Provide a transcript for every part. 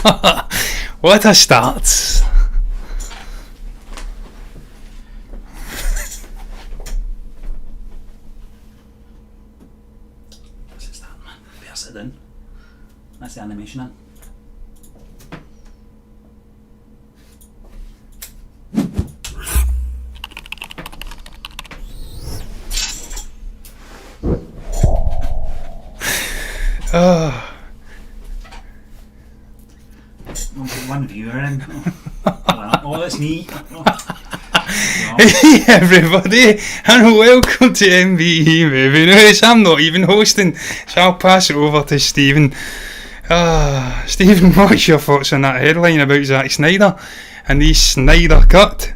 What a start. What's it start, man? Bears it in. That's the animation in. One viewer in. Oh, that's neat. Hey everybody, and welcome to MVE Movie News. I'm not even hosting, so I'll pass it over to Stephen. Stephen, what's your thoughts on that headline about Zack Snyder and the Snyder Cut?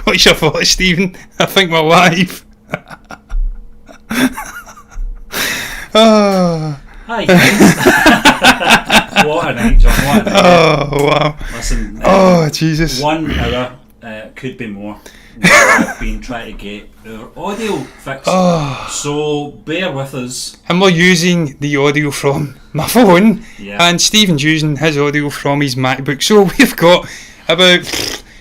What's your thoughts, Stephen? I think we're live. Hi guys. What a night, John, what a night. Oh wow. Listen, Jesus. 1 hour, could be more. We've been trying to get our audio fixed, so bear with us. And we're using the audio from my phone, Yeah. and Stephen's using his audio from his MacBook, so we've got about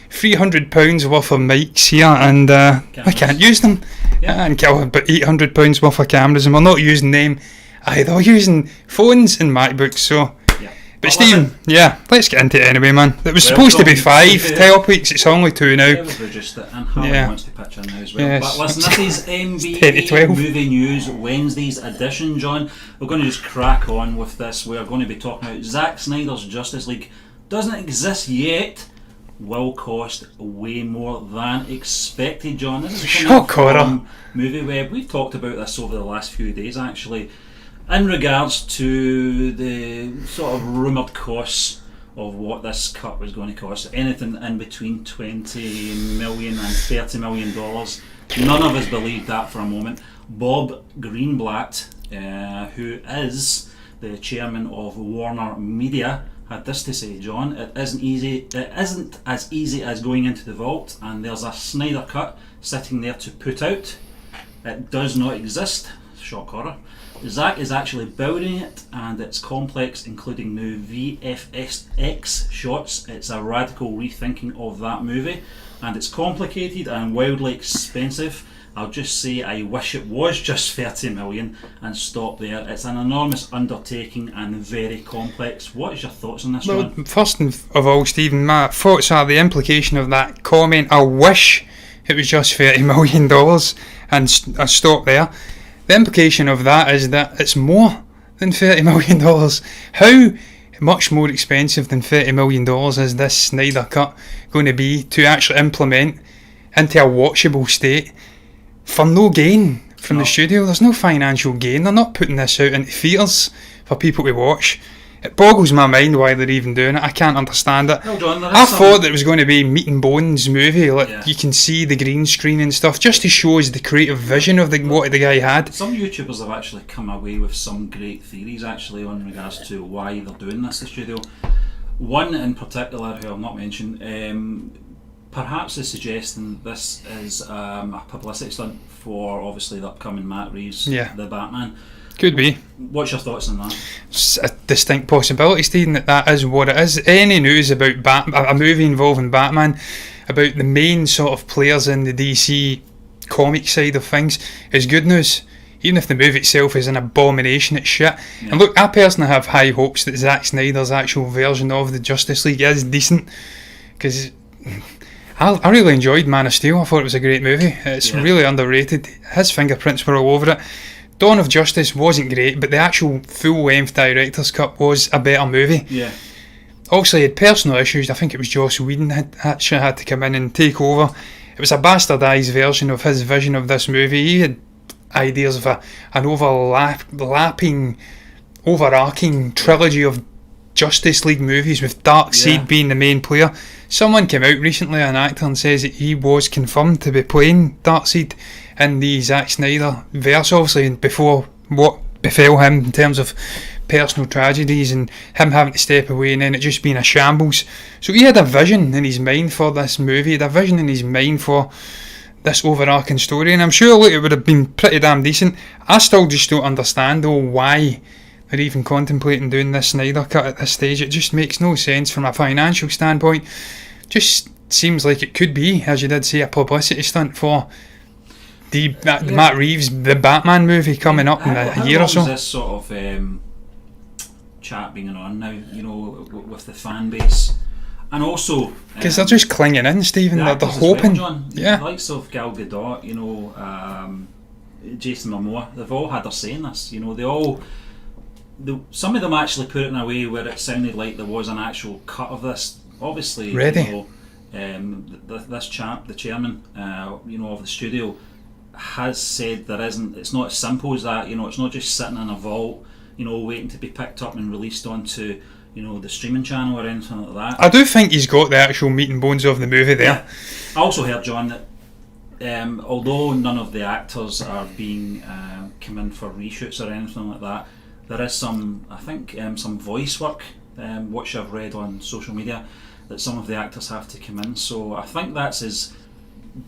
£300 worth of mics here, and I can't use them. Yeah. And about £800 worth of cameras, and we're not using them either. We're using phones and MacBooks, so... Yeah. But Stephen, yeah, let's get into it anyway, man. It was Welcome supposed to be 5 to- topics, it's only 2 now. Yeah, we've reduced it, and Harley Yeah. wants to pitch in now as well. Yes. But listen, this is 10 to MVE 12. Movie News Wednesday's edition, John. We're going to just crack on with this. We're going to be talking about Zack Snyder's Justice League. Doesn't exist yet. Will cost way more than expected, John. This is Shock horror. from MovieWeb. We've talked about this over the last few days, actually, in regards to the sort of rumoured costs of what this cut was going to cost. Anything in between $20 million and $30 million. None of us believed that for a moment. Bob Greenblatt, who is the chairman of Warner Media, had this to say, John: It isn't as easy as going into the vault and there's a Snyder cut sitting there to put out. It does not exist. Shock horror. Zack is actually building it, and it's complex, including new VFX shots. It's a radical rethinking of that movie, and it's complicated and wildly expensive. I'll just say I wish it was just 30 million and stop there. It's an enormous undertaking and very complex. What is your thoughts on this, Well, John? first of all, Stephen, my thoughts are the implication of that comment. I wish it was just $30 million and I stop there. The implication of that is that it's more than $30 million. How much more expensive than $30 million is this Snyder Cut going to be to actually implement into a watchable state for no gain from the studio? There's no financial gain. They're not putting this out into theatres for people to watch. It boggles my mind why they're even doing it. I can't understand it. Well, John, I thought that it was going to be meat and bones movie, like Yeah. you can see the green screen and stuff, just to show us the creative vision of what the guy had. Some YouTubers have actually come away with some great theories, actually, on regards to why they're doing this, the studio. One in particular, who I'll not mention, perhaps is suggesting this is a publicity stunt for, obviously, the upcoming Matt Reeves, the Batman. Could be. What's your thoughts on that? It's a distinct possibility, Stephen, that is what it is. Any news about a movie involving Batman, about the main sort of players in the DC comic side of things, is good news. Even if the movie itself is an abomination, it's shit. Yeah. And look, I personally have high hopes that Zack Snyder's actual version of the Justice League is decent, because I really enjoyed Man of Steel. I thought it was a great movie. It's really underrated. His fingerprints were all over it. Dawn of Justice wasn't great, but the actual full-length director's cut was a better movie. Yeah. Also, he had personal issues. I think it was Joss Whedon had to come in and take over. It was a bastardised version of his vision of this movie. He had ideas of an overarching trilogy of Justice League movies with Darkseid being the main player. Someone came out recently, an actor, and says that he was confirmed to be playing Darkseid in the Zack Snyder verse, obviously before what befell him in terms of personal tragedies and him having to step away and then it just being a shambles. So he had a vision in his mind for this movie, he had a vision in his mind for this overarching story, and I'm sure it would have been pretty damn decent. I still just don't understand though why are even contemplating doing this Snyder cut at this stage. It just makes no sense from a financial standpoint. Just seems like it could be, as you did say, a publicity stunt for the Matt Reeves, the Batman movie coming up in a year or so. How long is this sort of chat being on now, with the fan base? And also, because they're just clinging in, Stephen. They're hoping. Well, John, the likes of Gal Gadot, Jason Momoa, they've all had their say in this. Some of them actually put it in a way where it sounded like there was an actual cut of this. Obviously, ready. This chap, the chairman, of the studio, has said there isn't. It's not as simple as that. It's not just sitting in a vault, waiting to be picked up and released onto, the streaming channel or anything like that. I do think he's got the actual meat and bones of the movie there. Yeah. I also heard, John, that although none of the actors are being come in for reshoots or anything like that, there is some voice work, which I've read on social media, that some of the actors have to come in. So I think that's as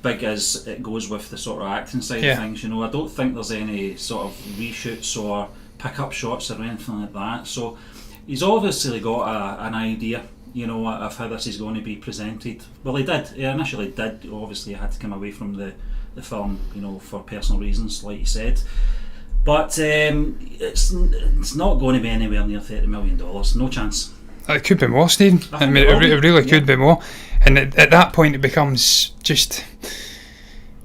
big as it goes with the sort of acting side of things. I don't think there's any sort of reshoots or pick-up shots or anything like that. So he's obviously got an idea, of how this is going to be presented. Well, he initially did. Obviously, he had to come away from the film, for personal reasons, like you said. But it's not going to be anywhere near $30 million. No chance. It could be more, Stephen. I mean, it really could be more. And at that point, it becomes just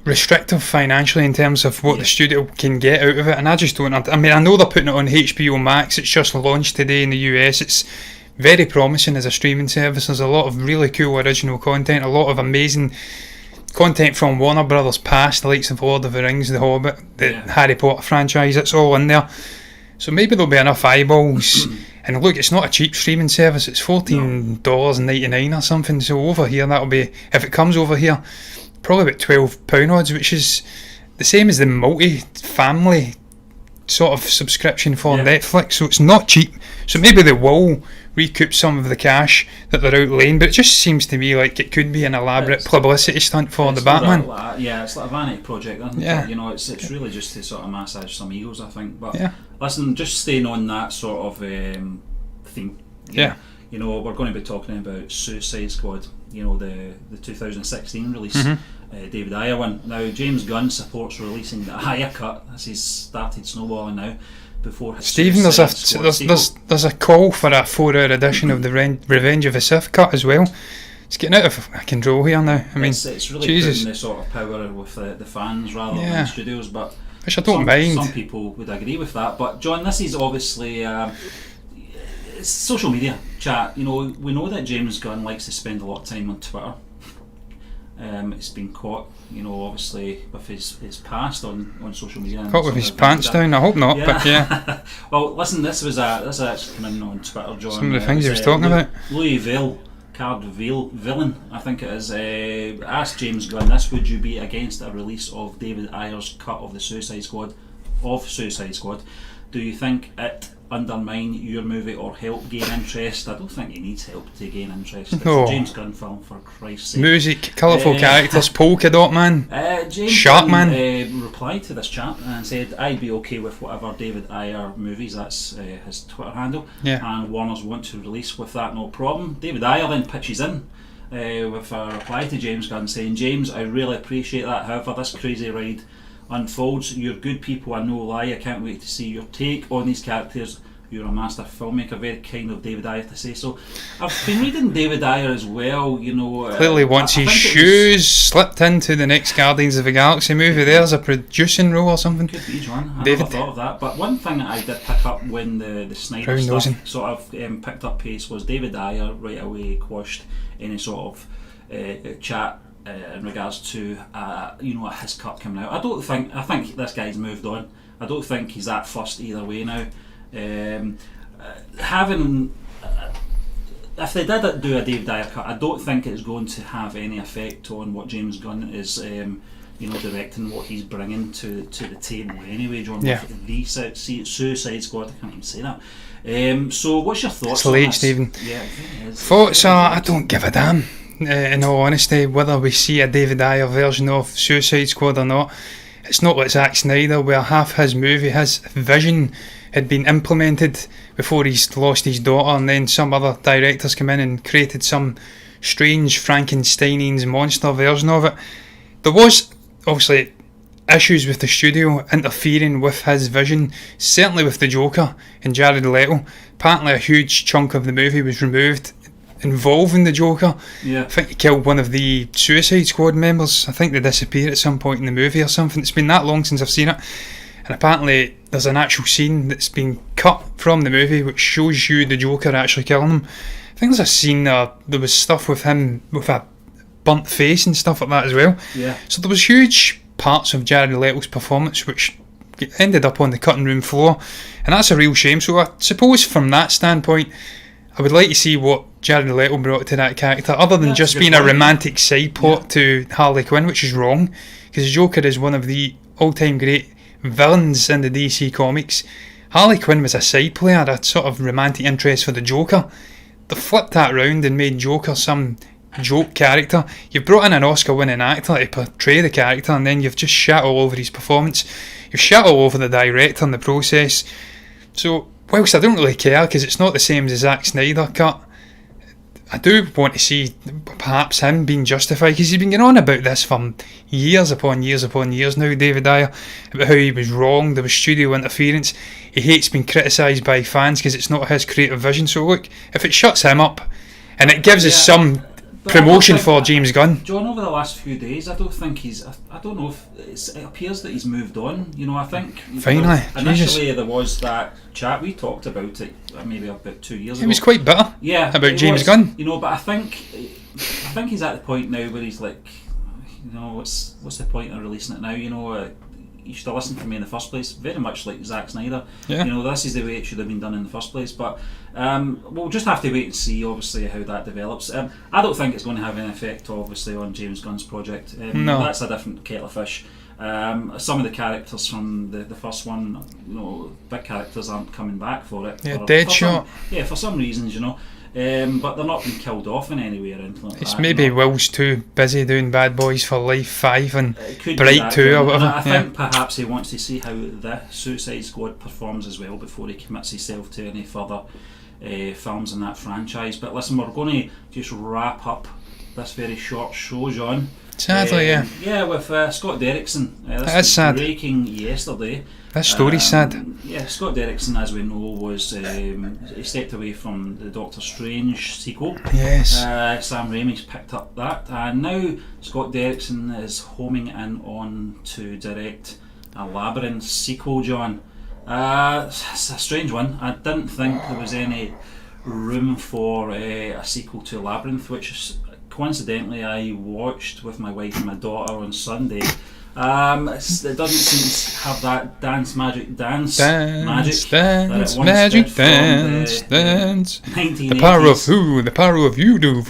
restrictive financially in terms of what the studio can get out of it. And I just don't. I mean, I know they're putting it on HBO Max. It's just launched today in the US. It's very promising as a streaming service. There's a lot of really cool original content, a lot of amazing content from Warner Brothers past, the likes of Lord of the Rings, The Hobbit, the Harry Potter franchise. It's all in there. So maybe there'll be enough eyeballs. And look, it's not a cheap streaming service. It's $14.99 or something. So over here, that'll be, if it comes over here, probably about £12 odds, which is the same as the multi-family sort of subscription for Netflix. So it's not cheap. So maybe they will recoup some of the cash that they're outlaying, but it just seems to me like it could be an elaborate publicity stunt for the Batman. It's like a vanity project, isn't it? It's really just to sort of massage some egos, I think. But listen, just staying on that sort of theme. We're going to be talking about Suicide Squad. The 2016 release, David Ayer one. Now, James Gunn supports releasing the Ayer cut. This has started snowballing now. Before his Stephen, there's a call for a 4-hour edition of the Revenge of the Sith cut as well. It's getting out of control here now. I mean, it's really putting the sort of power with the fans rather than studios. But which I don't mind. Some people would agree with that. But John, this is obviously it's social media chat. We know that James Gunn likes to spend a lot of time on Twitter. It's been caught, obviously with his past on social media. Caught with his pants down. I hope not, but yeah. Well, listen, this actually come in on Twitter, John. Some of the things he was talking about. Louis Villain, I think it is, asked James Gunn this: would you be against a release of David Ayer's cut of the Suicide Squad? Do you think it undermine your movie or help gain interest? I don't think he needs help to gain interest. It's a James Gunn film, for Christ's sake. Music, colourful characters, polka dot man, James Gunn replied to this chap and said, I'd be okay with whatever David Ayer movies, that's his Twitter handle, and Warner's want to release with that, no problem. David Ayer then pitches in with a reply to James Gunn saying, James, I really appreciate that, however this crazy ride unfolds. You're good people, I no lie. I can't wait to see your take on these characters. You're a master filmmaker. Very kind of David Ayer to say so. I've been reading David Ayer as well. Clearly wants his shoes slipped into the next Guardians of the Galaxy movie. There's a producing role or something. Could be, John. I never thought of that. But one thing that I did pick up when the Snyder stuff sort of picked up pace was David Ayer right away quashed any sort of chat in regards to his cut coming out. I think this guy's moved on. I don't think he's that fussed either way now. If they did do a David Ayer cut, I don't think it's going to have any effect on what James Gunn is directing, what he's bringing to the table anyway, John. With the Suicide Squad, I can't even say that. So what's your thoughts? It's late, Stephen. Yeah, thoughts are, I don't give a damn. In all honesty, whether we see a David Ayer version of Suicide Squad or not, it's not like Zack Snyder, where half his movie, his vision had been implemented before he's lost his daughter, and then some other directors come in and created some strange Frankenstein's monster version of it. There was obviously issues with the studio interfering with his vision, certainly with the Joker and Jared Leto. Apparently a huge chunk of the movie was removed involving the Joker. Yeah. I think he killed one of the Suicide Squad members. I think they disappear at some point in the movie or something. It's been that long since I've seen it. And apparently there's an actual scene that's been cut from the movie which shows you the Joker actually killing him. I think there's a scene there was stuff with him with a burnt face and stuff like that as well. Yeah. So there was huge parts of Jared Leto's performance which ended up on the cutting room floor, and that's a real shame. So I suppose from that standpoint, I would like to see what Jared Leto brought to that character, other than just being a romantic side plot to Harley Quinn, which is wrong, because Joker is one of the all-time great villains in the DC comics. Harley Quinn was a side player, a sort of romantic interest for the Joker. They flipped that round and made Joker some joke character. You've brought in an Oscar-winning actor to portray the character, and then you've just shat all over his performance. You've shat all over the director in the process. So, whilst I don't really care, because it's not the same as the Zack Snyder cut, I do want to see perhaps him being justified, because he's been going on about this for years upon years upon years now, David Ayer, about how he was wrong, there was studio interference. He hates being criticised by fans because it's not his creative vision. So look, if it shuts him up and it gives us some promotion for James Gunn. John, over the last few days, I don't think he's. I don't know if it appears that he's moved on. You know, I think finally. Initially, there was that chat we talked about it maybe about 2 years ago. He was quite bitter. Yeah, about James Gunn. You know, but I think he's at the point now where he's like, you know, what's the point of releasing it now? You know, you should have listened to me in the first place. Very much like Zack Snyder. Yeah. You know, this is the way it should have been done in the first place. But we'll just have to wait and see, obviously, how that develops. I don't think it's going to have any effect, obviously, on James Gunn's project. No. That's a different kettle of fish. Some of the characters from the first one, you know, big characters aren't coming back for it. Yeah, Deadshot. For some reasons, you know. But they're not being killed off in any way or anything like It's that. maybe Will's too busy doing Bad Boys for Life 5 and Bright Bright 2 or whatever. I think perhaps he wants to see how the Suicide Squad performs as well before he commits himself to any further films in that franchise. But listen, we're going to just wrap up this very short show, John. Sadly, yeah. Yeah, with Scott Derrickson. This That's sad. Breaking yesterday. This story's sad. Yeah, Scott Derrickson, as we know, was he stepped away from the Doctor Strange sequel. Yes. Sam Raimi's picked up that, and now Scott Derrickson is homing in on to direct a Labyrinth sequel, John. It's a strange one. I didn't think there was any room for a sequel to Labyrinth, which coincidentally I watched with my wife and my daughter on Sunday. It doesn't seem to have that dance magic that it once did from the 1980s. The power of who? The power of voodoo.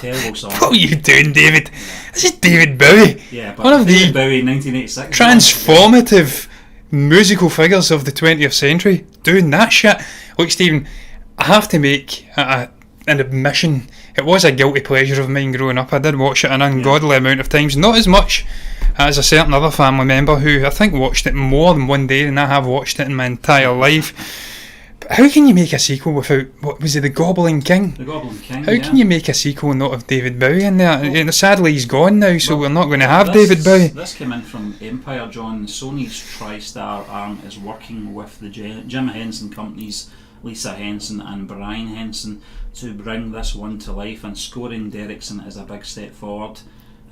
Terrible song. What are you doing, David? This is David Bowie. Yeah, but one of David the Bowie, 1986. transformative musical figures of the 20th century doing that shit. Look, Stephen, I have to make an admission. It was a guilty pleasure of mine growing up. I did watch it an ungodly amount of times, not as much as a certain other family member who I think watched it more than one day than I have watched it in my entire life. But how can you make a sequel without, what was it, the Goblin King? The Goblin King, How can you make a sequel and not have David Bowie in there? And sadly he's gone now, so we're not going to have David Bowie. This came in from Empire, John. Sony's TriStar arm is working with the Jim Henson companies, Lisa Henson and Brian Henson, to bring this one to life, and scoring Derrickson is a big step forward.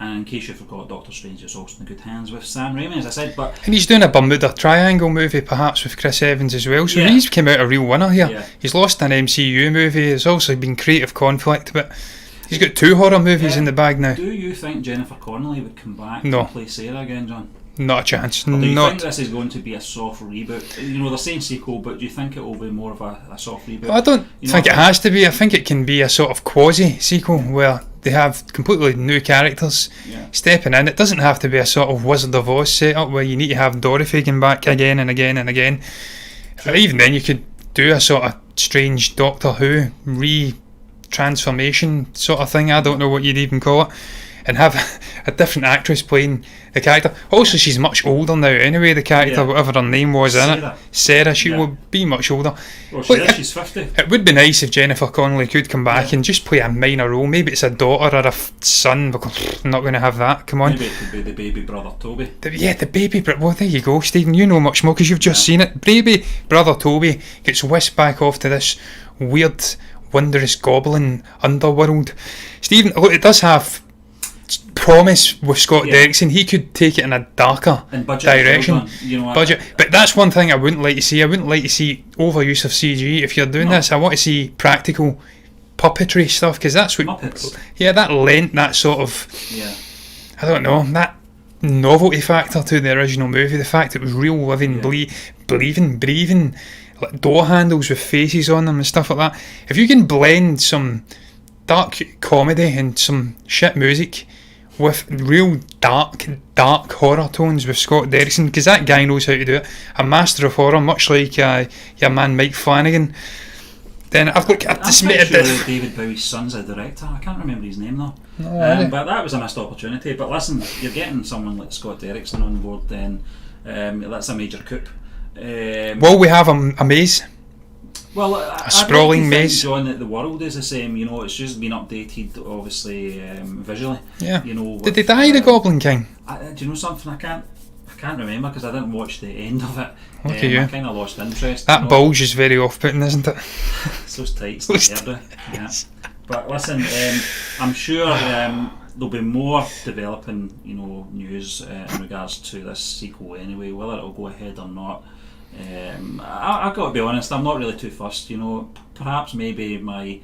And in case you forgot, Doctor Strange is also in good hands with Sam Raimi, as I said. And he's doing a Bermuda Triangle movie, perhaps with Chris Evans as well. So he's come out a real winner here. Yeah. He's lost an MCU movie. There's also been creative conflict, but he's got 2 horror movies in the bag now. Do you think Jennifer Connelly would come back and play Sarah again, John? Not a chance. Or do you think this is going to be a soft reboot? You know, they're saying sequel, but do you think it will be more of a soft reboot? I don't think it has to be. I think it can be a sort of quasi-sequel where they have completely new characters stepping in. It doesn't have to be a sort of Wizard of Oz setup where you need to have Dorothy come back again and again and again. Or even then you could do a sort of strange Doctor Who re-transformation sort of thing. I don't know what you'd even call it. And have a different actress playing the character. Also, she's much older now anyway, the character, whatever her name was in it. Sarah, she will be much older. Well, she's 50. It would be nice if Jennifer Connelly could come back and just play a minor role. Maybe it's a daughter or a son, because I'm not going to have that. Come on. Maybe it could be the baby brother Toby. The baby brother. Well, there you go, Stephen. You know much more because you've just seen it. Baby brother Toby gets whisked back off to this weird, wondrous goblin underworld. Stephen, look, it does have promise with Scott Derrickson. He could take it in a darker direction. Budget. But that's one thing I wouldn't like to see. I wouldn't like to see overuse of CG. If you're doing this, I want to see practical puppetry stuff, because that's what Muppets. That lent that sort of I don't know, that novelty factor to the original movie. The fact it was real living, breathing like door handles with faces on them and stuff like that. If you can blend some dark comedy and some shit music with real dark horror tones with Scott Derrickson, because that guy knows how to do it, a master of horror, much like your man Mike Flanagan. Then I've just made sure David Bowie's son's a director. I can't remember his name though. But that was a missed opportunity. But listen, you're getting someone like Scott Derrickson on board, then that's a major coup. Will we have a maze? Well, a sprawling maze. John, that the world is the same. It's just been updated, obviously, visually. Yeah. Did they die, the Goblin King? Do you know something? I can't remember because I didn't watch the end of it. I kind of lost interest. That bulge is very off-putting, isn't it? So tight. Yeah. But listen, I'm sure there'll be more developing, news in regards to this sequel anyway, whether it'll go ahead or not. I've got to be honest, I'm not really too fussed. Perhaps maybe my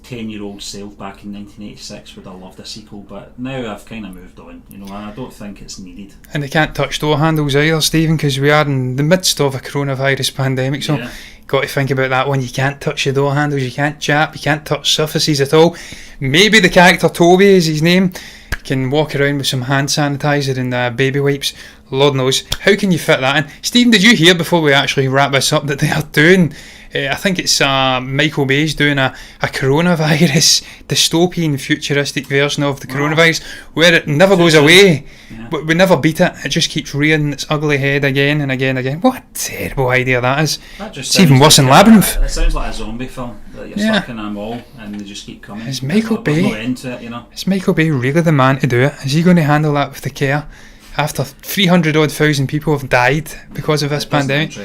10-year-old self back in 1986 would have loved a sequel, but now I've kind of moved on, and I don't think it's needed. And they can't touch door handles either, Stephen, because we are in the midst of a coronavirus pandemic, so got to think about that one. You can't touch the door handles, you can't chat, you can't touch surfaces at all. Maybe the character Toby is his name, can walk around with some hand sanitizer and baby wipes. Lord knows. How can you fit that in? Stephen, did you hear before we actually wrap this up that they are doing, I think it's Michael Bay's doing a coronavirus dystopian futuristic version of the coronavirus where it never goes away. But we never beat it. It just keeps rearing its ugly head again and again and again. What a terrible idea that is. It's even worse than Labyrinth. It sounds like a zombie film that you're stuck in a mall and they just keep coming. Is Michael Bay? No end to it, Is Michael Bay really the man to do it? Is he going to handle that with the care? After 300,000 people have died because of this pandemic.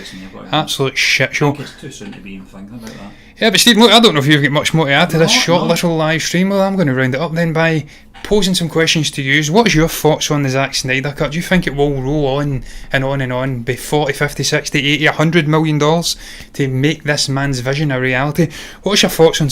Absolute shit show. I think it's too soon to be even thinking about that. Yeah, but Steve, look, I don't know if you've got much more to add to this short little live stream. Well, I'm going to round it up then by posing some questions to you. What's your thoughts on the Zack Snyder cut? Do you think it will roll on and on and on, be 40, 50, 60, 80, $100 million to make this man's vision a reality? What's your thoughts on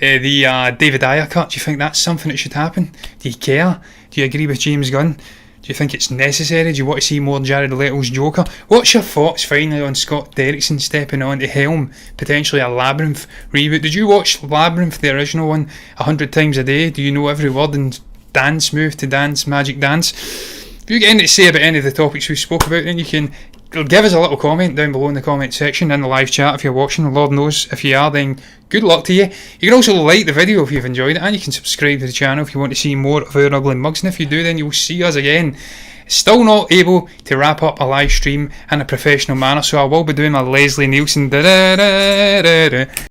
the David Ayer cut? Do you think that's something that should happen? Do you care? Do you agree with James Gunn? Do you think it's necessary? Do you want to see more Jared Leto's Joker? What's your thoughts finally on Scott Derrickson stepping on to helm potentially a Labyrinth reboot? Did you watch Labyrinth, the original one, 100 times a day? Do you know every word and dance move to dance, magic dance? If you get anything to say about any of the topics we spoke about, then you can give us a little comment down below in the comment section in the live chat if you're watching. Lord knows if you are, then good luck to you. You can also like the video if you've enjoyed it, and you can subscribe to the channel if you want to see more of our ugly mugs, and if you do, then you'll see us again. Still not able to wrap up a live stream in a professional manner, so I will be doing my Leslie Nielsen